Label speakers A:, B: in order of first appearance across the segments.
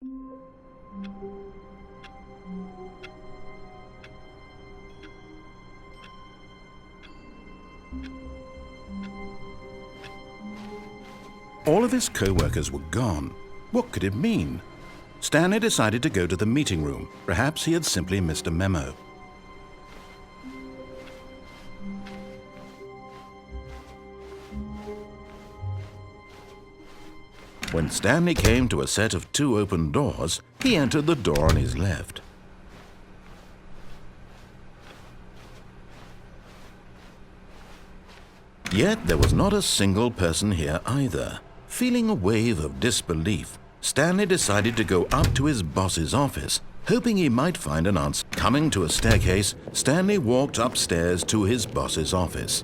A: All of his co-workers were gone. What could it mean? Stanley decided to go to the meeting room. Perhaps he had simply missed a memo. When Stanley came to a set of 2 open doors, he entered the door on his left. Yet there was not a single person here either. Feeling a wave of disbelief, Stanley decided to go up to his boss's office, hoping he might find an answer. Coming to a staircase, Stanley walked upstairs to his boss's office.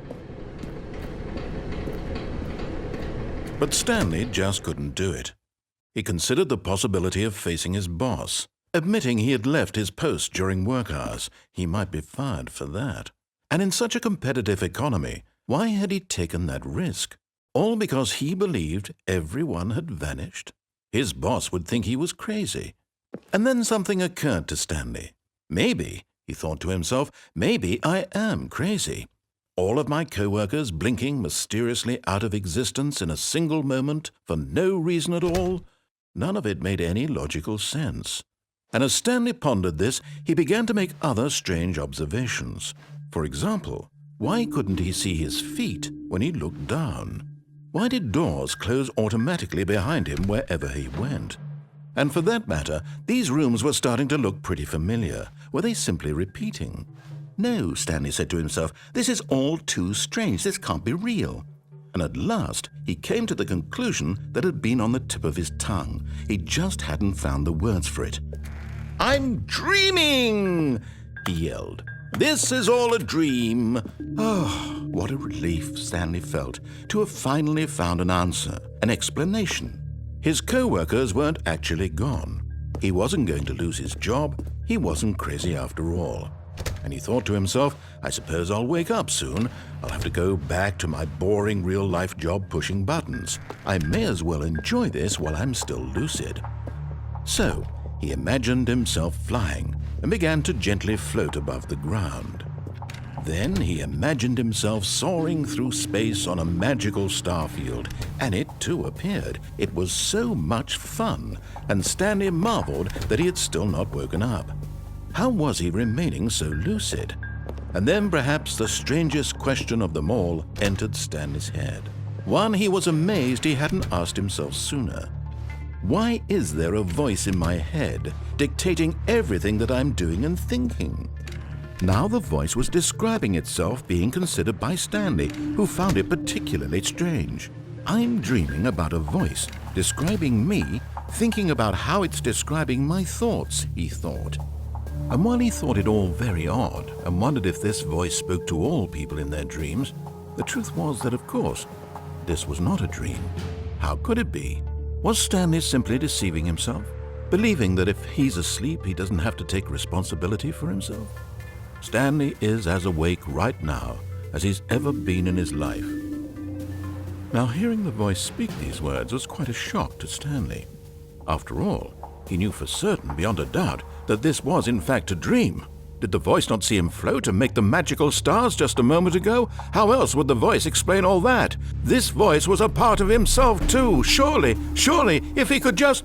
A: But Stanley just couldn't do it. He considered the possibility of facing his boss. Admitting he had left his post during work hours, he might be fired for that. And in such a competitive economy, why had he taken that risk? All because he believed everyone had vanished? His boss would think he was crazy. And then something occurred to Stanley. Maybe, he thought to himself, maybe I am crazy. All of my co-workers blinking mysteriously out of existence in a single moment for no reason at all? None of it made any logical sense. And as Stanley pondered this, he began to make other strange observations. For example, why couldn't he see his feet when he looked down? Why did doors close automatically behind him wherever he went? And for that matter, these rooms were starting to look pretty familiar. Were they simply repeating? No, Stanley said to himself, this is all too strange. This can't be real. And at last, he came to the conclusion that had been on the tip of his tongue. He just hadn't found the words for it. "I'm dreaming!" he yelled. "This is all a dream." Oh, what a relief Stanley felt to have finally found an answer, an explanation. His co-workers weren't actually gone. He wasn't going to lose his job. He wasn't crazy after all. And he thought to himself, I suppose I'll wake up soon. I'll have to go back to my boring real-life job pushing buttons. I may as well enjoy this while I'm still lucid. So, he imagined himself flying and began to gently float above the ground. Then he imagined himself soaring through space on a magical starfield, and it too appeared. It was so much fun, and Stanley marveled that he had still not woken up. How was he remaining so lucid? And then perhaps the strangest question of them all entered Stanley's head. One he was amazed he hadn't asked himself sooner. Why is there a voice in my head dictating everything that I'm doing and thinking? Now the voice was describing itself being considered by Stanley, who found it particularly strange. I'm dreaming about a voice describing me, thinking about how it's describing my thoughts, he thought. And while he thought it all very odd and wondered if this voice spoke to all people in their dreams, the truth was that, of course, this was not a dream. How could it be? Was Stanley simply deceiving himself, believing that if he's asleep, he doesn't have to take responsibility for himself? Stanley is as awake right now as he's ever been in his life. Now, hearing the voice speak these words was quite a shock to Stanley. After all, he knew for certain, beyond a doubt, that this was in fact a dream. Did the voice not see him float and make the magical stars just a moment ago? How else would the voice explain all that? This voice was a part of himself too. Surely, if he could just...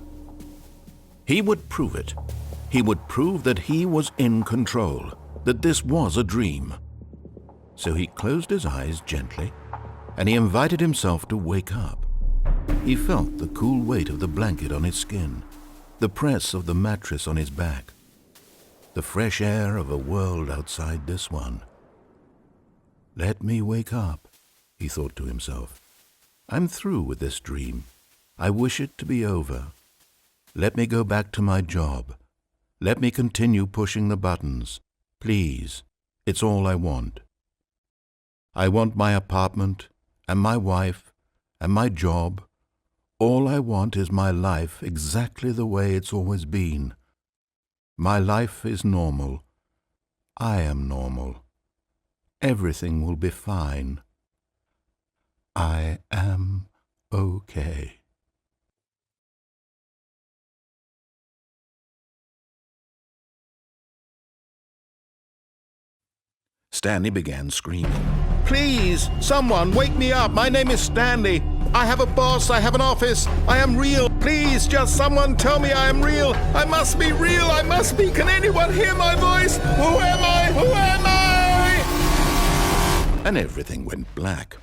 A: He would prove it. He would prove that he was in control, that this was a dream. So he closed his eyes gently, and he invited himself to wake up. He felt the cool weight of the blanket on his skin, the press of the mattress on his back, the fresh air of a world outside this one. Let me wake up, he thought to himself. I'm through with this dream. I wish it to be over. Let me go back to my job. Let me continue pushing the buttons. Please, it's all I want. I want my apartment and my wife and my job. All I want is my life exactly the way it's always been. My life is normal. I am normal. Everything will be fine. I am okay. Stanley began screaming. "Please, someone, wake me up. My name is Stanley. I have a boss. I have an office. I am real. Please, just someone tell me I am real. I must be real. I must be. Can anyone hear my voice? Who am I? Who am I?" And everything went black.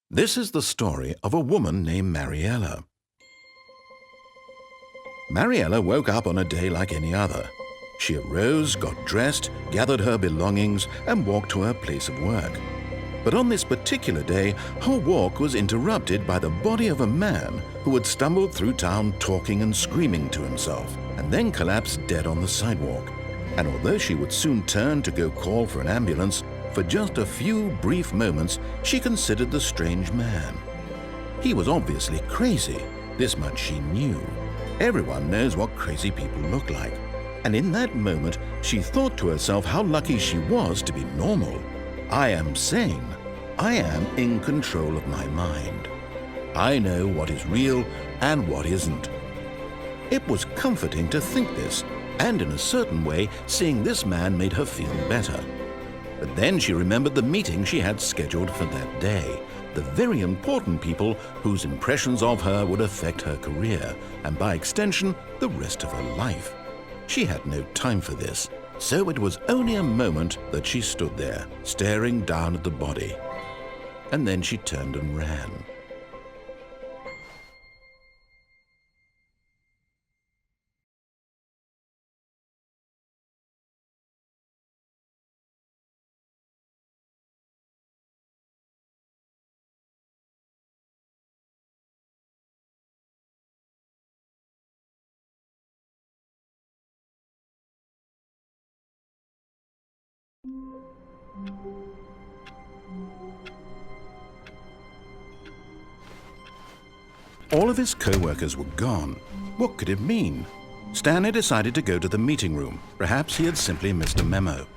A: This is the story of a woman named Mariella. Mariella woke up on a day like any other. She arose, got dressed, gathered her belongings, and walked to her place of work. But on this particular day, her walk was interrupted by the body of a man who had stumbled through town talking and screaming to himself, and then collapsed dead on the sidewalk. And although she would soon turn to go call for an ambulance, for just a few brief moments she considered the strange man. He was obviously crazy, this much she knew. Everyone knows what crazy people look like. And in that moment, she thought to herself how lucky she was to be normal. I am sane. I am in control of my mind. I know what is real and what isn't. It was comforting to think this, and in a certain way, seeing this man made her feel better. But then she remembered the meeting she had scheduled for that day. The very important people whose impressions of her would affect her career, and by extension, the rest of her life. She had no time for this, so it was only a moment that she stood there, staring down at the body. And then she turned and ran. All of his co-workers were gone. What could it mean? Stanley decided to go to the meeting room. Perhaps he had simply missed a memo.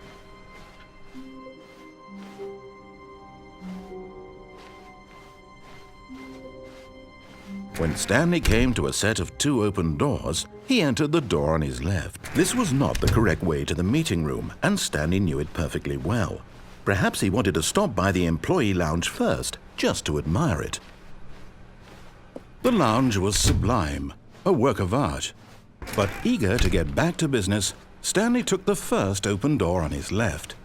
A: When Stanley came to a set of 2 open doors, he entered the door on his left. This was not the correct way to the meeting room, and Stanley knew it perfectly well. Perhaps he wanted to stop by the employee lounge first, just to admire it. The lounge was sublime, a work of art. But eager to get back to business, Stanley took the first open door on his left.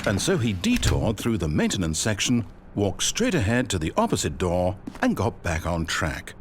A: And so he detoured through the maintenance section, walked straight ahead to the opposite door, and got back on track.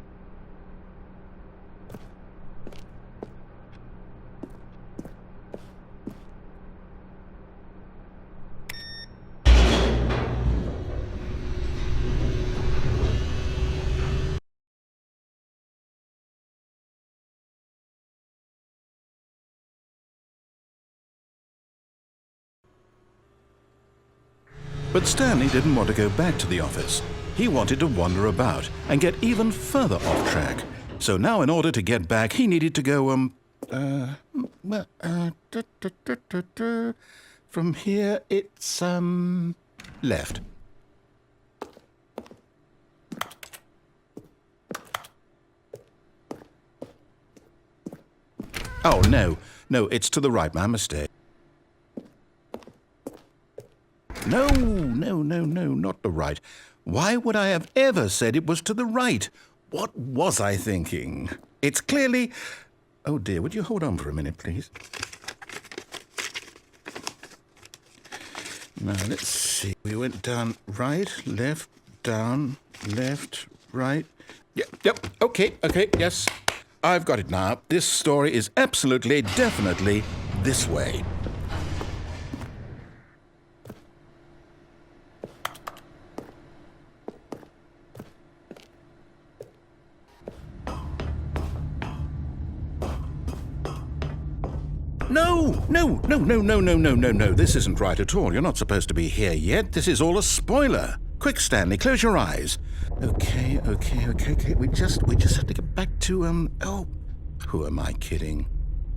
A: But Stanley didn't want to go back to the office. He wanted to wander about and get even further off track. So now in order to get back, he needed to go, from here it's, left. Oh, no, it's to the right, my mistake. No, not the right. Why would I have ever said it was to the right? What was I thinking? It's clearly... Oh dear, would you hold on for a minute, please? Now, let's see. We went down right, left, down, left, right. Yep, okay, yes. I've got it now. This story is absolutely, definitely this way. No. This isn't right at all. You're not supposed to be here yet. This is all a spoiler. Quick, Stanley, close your eyes. Okay. We just have to get back to, oh, who am I kidding?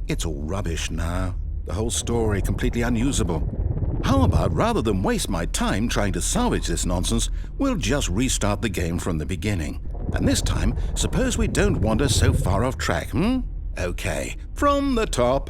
A: It's all rubbish now. The whole story completely unusable. How about rather than waste my time trying to salvage this nonsense, we'll just restart the game from the beginning. And this time, suppose we don't wander so far off track, Okay, from the top.